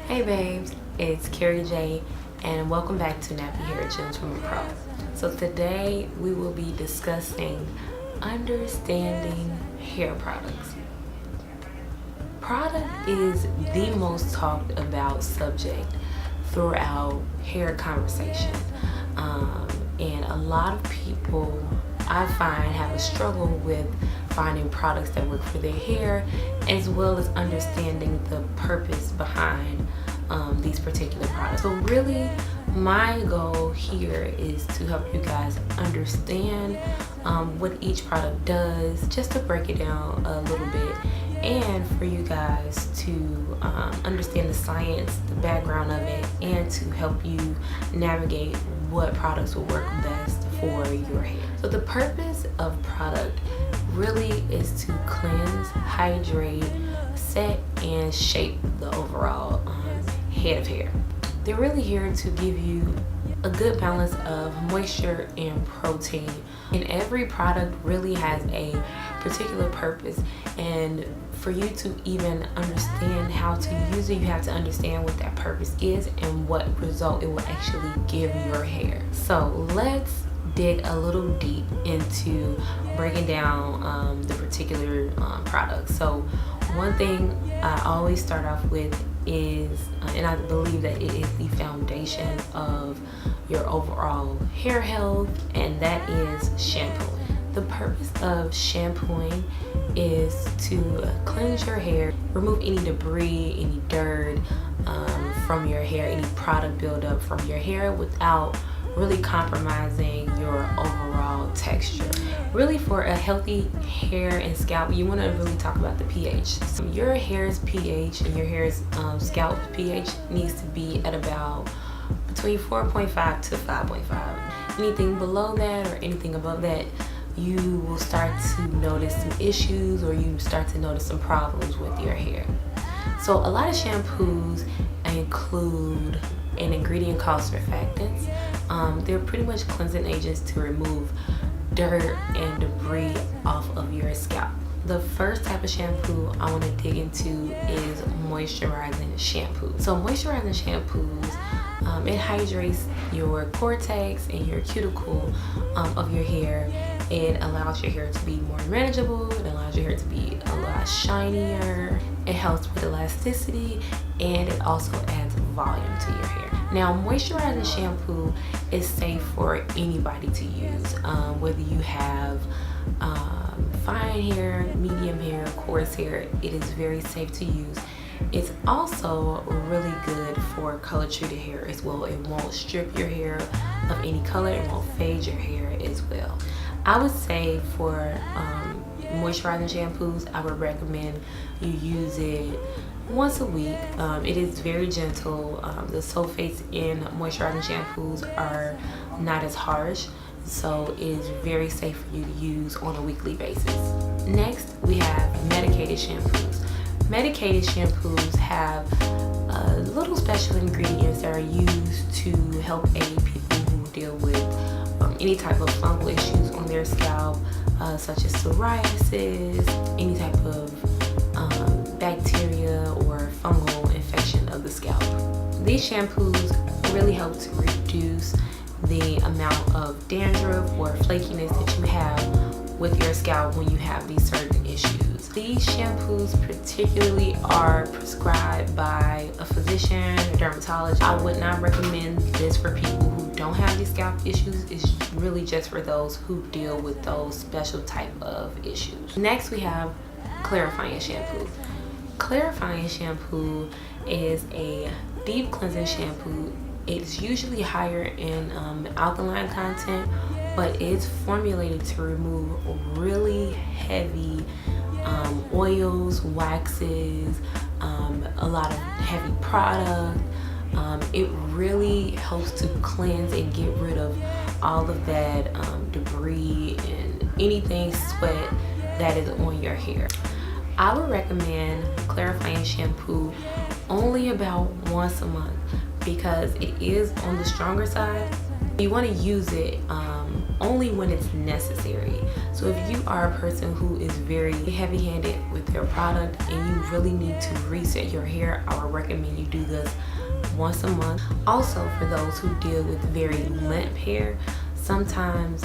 Hey babes, it's Cari Jayy and welcome back to Nappy Hair Gems from a Pro. So today we will be discussing understanding hair products. Product is the most talked about subject throughout hair conversation. And a lot of people I find have a struggle with finding products that work for their hair, as well as understanding the purpose behind these particular products. So really my goal here is to help you guys understand what each product does, just to break it down a little bit, and for you guys to understand the science, the background of it, and to help you navigate what products will work best for your hair. So the purpose of product really is to cleanse, hydrate, set, and shape the overall head of hair. They're really here to give you a good balance of moisture and protein. And every product really has a particular purpose, and for you to even understand how to use it, you have to understand what that purpose is and what result it will actually give your hair. So let's dig a little deep into breaking down the particular product. So one thing I always start off with is, and I believe that it is the foundation of your overall hair health, and that is shampooing. The purpose of shampooing is to cleanse your hair, remove any debris, any dirt from your hair, any product buildup from your hair without really compromising your overall texture. Really, for a healthy hair and scalp, you want to really talk about the pH. So your hair's pH and your hair's scalp pH needs to be at about between 4.5 to 5.5. Anything below that or anything above that, you will start to notice some issues, or you start to notice some problems with your hair. So a lot of shampoos include an ingredient called surfactants. They're pretty much cleansing agents to remove dirt and debris off of your scalp. The first type of shampoo I want to dig into is moisturizing shampoo. So moisturizing shampoos, it hydrates your cortex and your cuticle of your hair. It allows your hair to be more manageable. It allows your hair to be a lot shinier. It helps with elasticity, and it also adds volume to your hair. Now, moisturizing shampoo is safe for anybody to use, whether you have fine hair, medium hair, coarse hair. It is very safe to use. It's also really good for color treated hair as well. It won't strip your hair of any color. It won't fade your hair as well. I would say for moisturizing shampoos, I would recommend you use it once a week. It is very gentle. The sulfates in moisturizing shampoos are not as harsh, so it is very safe for you to use on a weekly basis. Next, we have medicated shampoos. Medicated shampoos have little special ingredients that are used to help aid people who deal with any type of fungal issues on their scalp, such as psoriasis, any type of bacteria or fungal infection of the scalp. These shampoos really help to reduce the amount of dandruff or flakiness that you have with your scalp when you have these certain issues. These shampoos particularly are prescribed by a physician or dermatologist. I would not recommend this for people who don't have these scalp issues. It's really just for those who deal with those special type of issues. Next, we have clarifying shampoo. Clarifying shampoo is a deep cleansing shampoo. It's usually higher in alkaline content, but it's formulated to remove really heavy oils, waxes, a lot of heavy product. It really helps to cleanse and get rid of all of that debris and anything sweat that is on your hair. I would recommend clarifying shampoo only about once a month because it is on the stronger side. You want to use it only when it's necessary. So if you are a person who is very heavy-handed with their product and you really need to reset your hair, I would recommend you do this once a month. Also, for those who deal with very limp hair, sometimes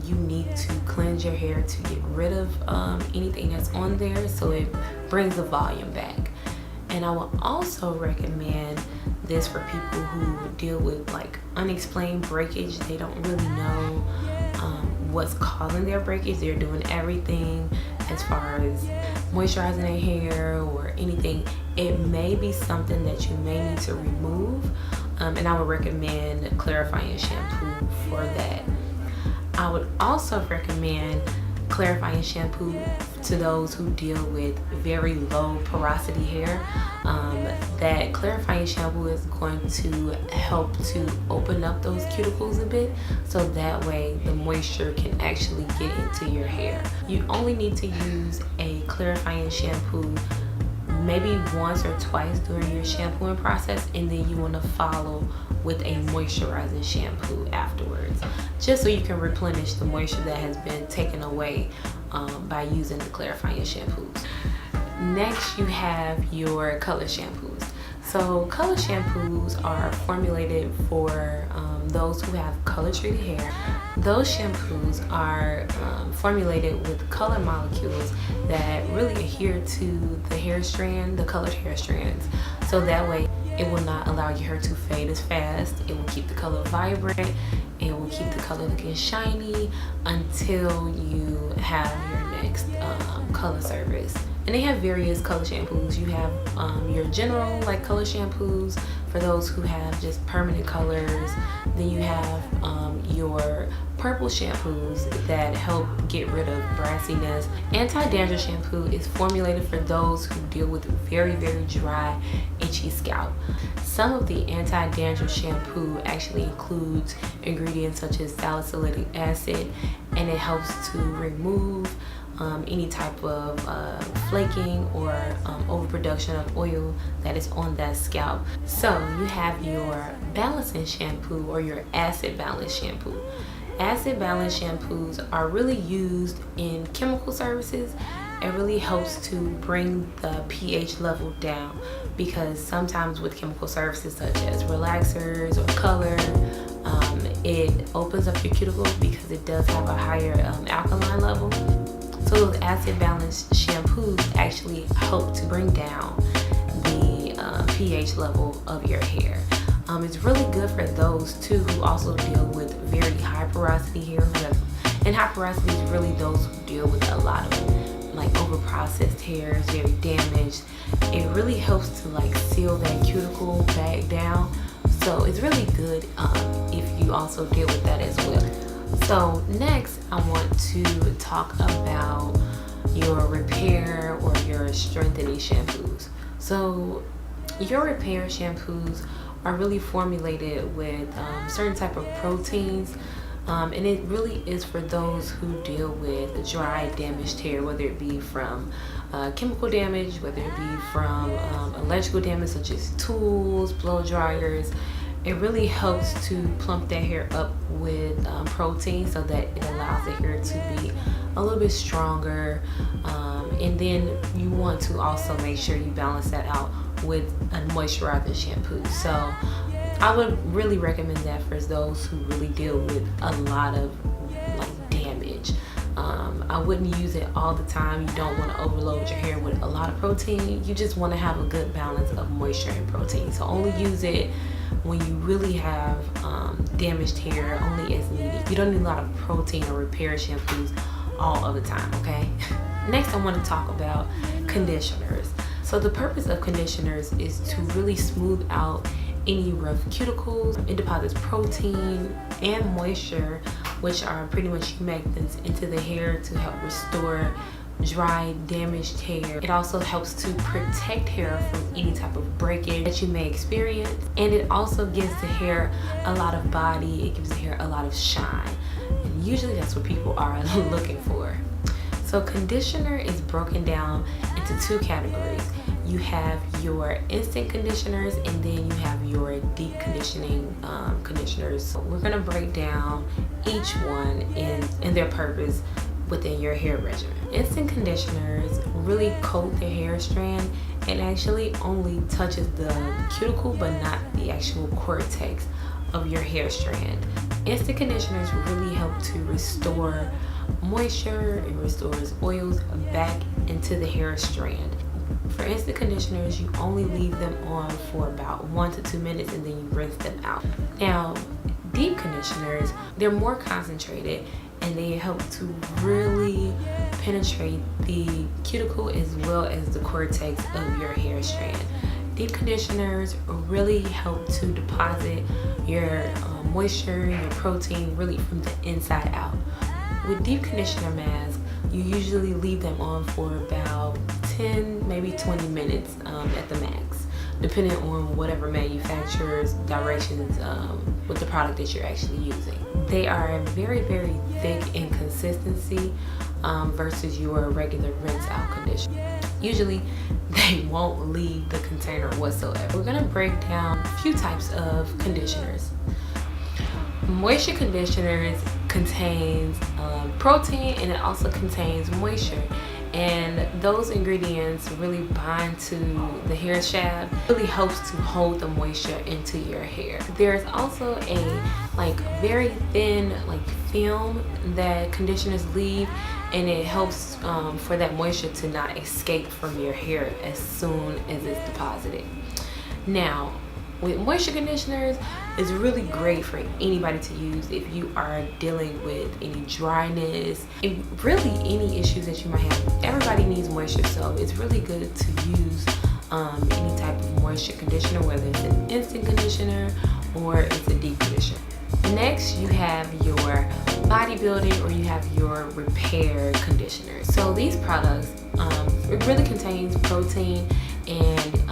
you need to cleanse your hair to get rid of anything that's on there, so it brings the volume back. And I will also recommend this for people who deal with like unexplained breakage. They don't really know what's causing their breakage. They're doing everything as far as moisturizing their hair or anything. It may be something that you may need to remove, and I would recommend clarifying shampoo for that. I would also recommend clarifying shampoo to those who deal with very low porosity hair. That clarifying shampoo is going to help to open up those cuticles a bit, so that way the moisture can actually get into your hair. You only need to use a clarifying shampoo maybe once or twice during your shampooing process, and then you want to follow with a moisturizing shampoo afterwards, just so you can replenish the moisture that has been taken away by using the clarifying shampoos. Next, you have your color shampoos. So color shampoos are formulated for those who have color treated hair. Those shampoos are formulated with color molecules that really adhere to the hair strand, the colored hair strands. So that way it will not allow your hair to fade as fast. It will keep the color vibrant. It will keep the color looking shiny until you have your next color service. And they have various color shampoos. You have your general like color shampoos for those who have just permanent colors. Then you have your purple shampoos that help get rid of brassiness. Anti-dandruff shampoo is formulated for those who deal with very, very dry, itchy scalp. Some of the anti-dandruff shampoo actually includes ingredients such as salicylic acid, and it helps to remove any type of flaking or overproduction of oil that is on that scalp. So you have your balancing shampoo or your acid balance shampoo. Acid balance shampoos are really used in chemical services. It really helps to bring the pH level down, because sometimes with chemical services such as relaxers or color, it opens up your cuticles because it does have a higher alkaline level. So those acid balance shampoos actually help to bring down the pH level of your hair. It's really good for those too who also deal with very high porosity hair. And high porosity is really those who deal with a lot of like over processed hair, is very damaged. It really helps to like seal that cuticle back down. So it's really good if you also deal with that as well. So next, I want to talk about your repair or your strengthening shampoos. So your repair shampoos are really formulated with certain type of proteins, and it really is for those who deal with dry, damaged hair, whether it be from chemical damage, whether it be from electrical damage such as tools, blow dryers. It really helps to plump that hair up with protein, so that it allows the hair to be a little bit stronger. And then you want to also make sure you balance that out with a moisturizing shampoo. So I would really recommend that for those who really deal with a lot of like damage. I wouldn't use it all the time. You don't want to overload your hair with a lot of protein. You just want to have a good balance of moisture and protein. So only use it when you really have damaged hair, only as needed. You don't need a lot of protein or repair shampoos all of the time, okay? Next, I want to talk about conditioners. So the purpose of conditioners is to really smooth out any rough cuticles. It deposits protein and moisture, which are pretty much humectants, into the hair to help restore dry, damaged hair. It also helps to protect hair from any type of breakage that you may experience. And it also gives the hair a lot of body. It gives the hair a lot of shine. And usually that's what people are looking for. So conditioner is broken down into two categories. You have your instant conditioners, and then you have your deep conditioning conditioners. So we're gonna break down each one in their purpose within your hair regimen. Instant conditioners really coat the hair strand and actually only touches the cuticle but not the actual cortex of your hair strand. Instant conditioners really help to restore moisture, it restores oils back into the hair strand. For instant conditioners, you only leave them on for about 1 to 2 minutes and then you rinse them out. Now, deep conditioners, they're more concentrated and they help to really penetrate the cuticle as well as the cortex of your hair strand. Deep conditioners really help to deposit your moisture, your protein, really from the inside out. With deep conditioner masks, you usually leave them on for about 10, maybe 20 minutes at the max, depending on whatever manufacturer's directions with the product that you're actually using. They are very, very thick in consistency versus your regular rinse out conditioner. Usually they won't leave the container whatsoever. We're gonna break down a few types of conditioners. Moisture conditioners contains protein and it also contains moisture, and those ingredients really bind to the hair shaft. It really helps to hold the moisture into your hair. There's also a very thin film that conditioners leave, and it helps for that moisture to not escape from your hair as soon as it's deposited. Now, with moisture conditioners, it's really great for anybody to use if you are dealing with any dryness and really any issues that you might have. Everybody needs moisture, so it's really good to use any type of moisture conditioner, whether it's an instant conditioner or it's a deep conditioner. Next, you have your bodybuilding or you have your repair conditioner. So these products, it really contains protein and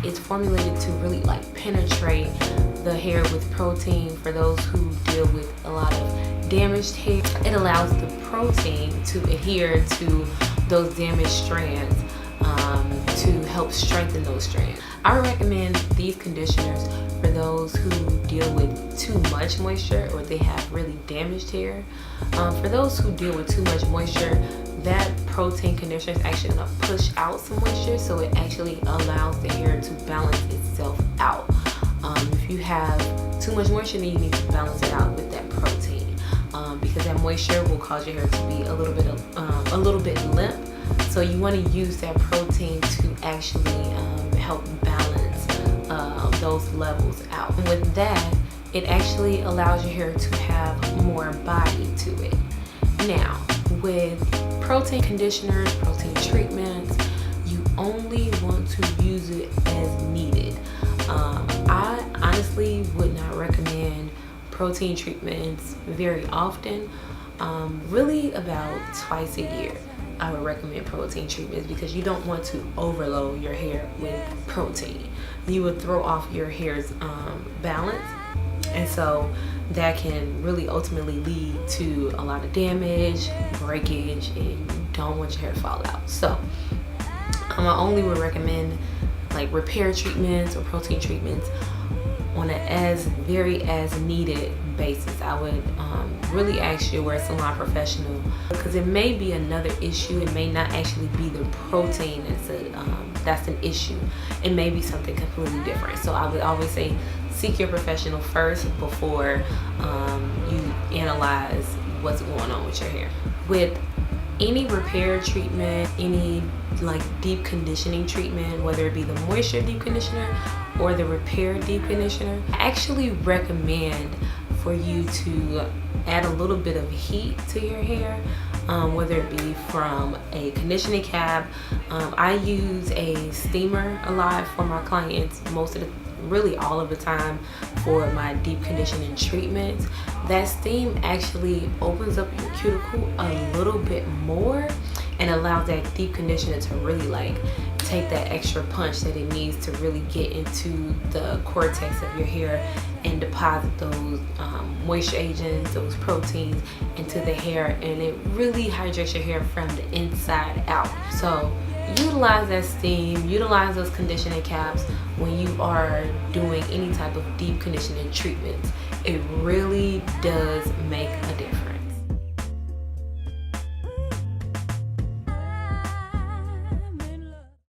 it's formulated to really penetrate the hair with protein for those who deal with a lot of damaged hair. It allows the protein to adhere to those damaged strands to help strengthen those strands. I recommend these conditioners for those who deal with too much moisture or they have really damaged hair. For those who deal with too much moisture, that protein conditioner is actually going to push out some moisture, so it actually allows the hair to balance itself out. If you have too much moisture, then you need to balance it out with that protein, because that moisture will cause your hair to be a little bit limp. So you want to use that protein to actually help balance those levels out. And with that, it actually allows your hair to have more body to it. Now, with protein conditioners, protein treatments, you only want to use it as needed. I honestly would not recommend protein treatments very often. Really about twice a year I would recommend protein treatments, because you don't want to overload your hair with protein. You would throw off your hair's balance, and so that can really ultimately lead to a lot of damage, breakage, and you don't want your hair to fall out. So I only would recommend repair treatments or protein treatments on an very as needed basis. I would really ask your salon professional, because it may be another issue. It may not actually be the protein that's an issue. It may be something completely different. So I would always say seek your professional first before you analyze what's going on with your hair. With any repair treatment, any deep conditioning treatment, whether it be the moisture deep conditioner or the repair deep conditioner, I actually recommend for you to add a little bit of heat to your hair, whether it be from a conditioning cap. I use a steamer a lot for my clients, really all of the time for my deep conditioning treatments. That steam actually opens up your cuticle a little bit more and allows that deep conditioner to really take that extra punch that it needs to really get into the cortex of your hair and deposit those moisture agents, those proteins into the hair, and it really hydrates your hair from the inside out. So utilize that steam, utilize those conditioning caps when you are doing any type of deep conditioning treatments. It really does make a difference.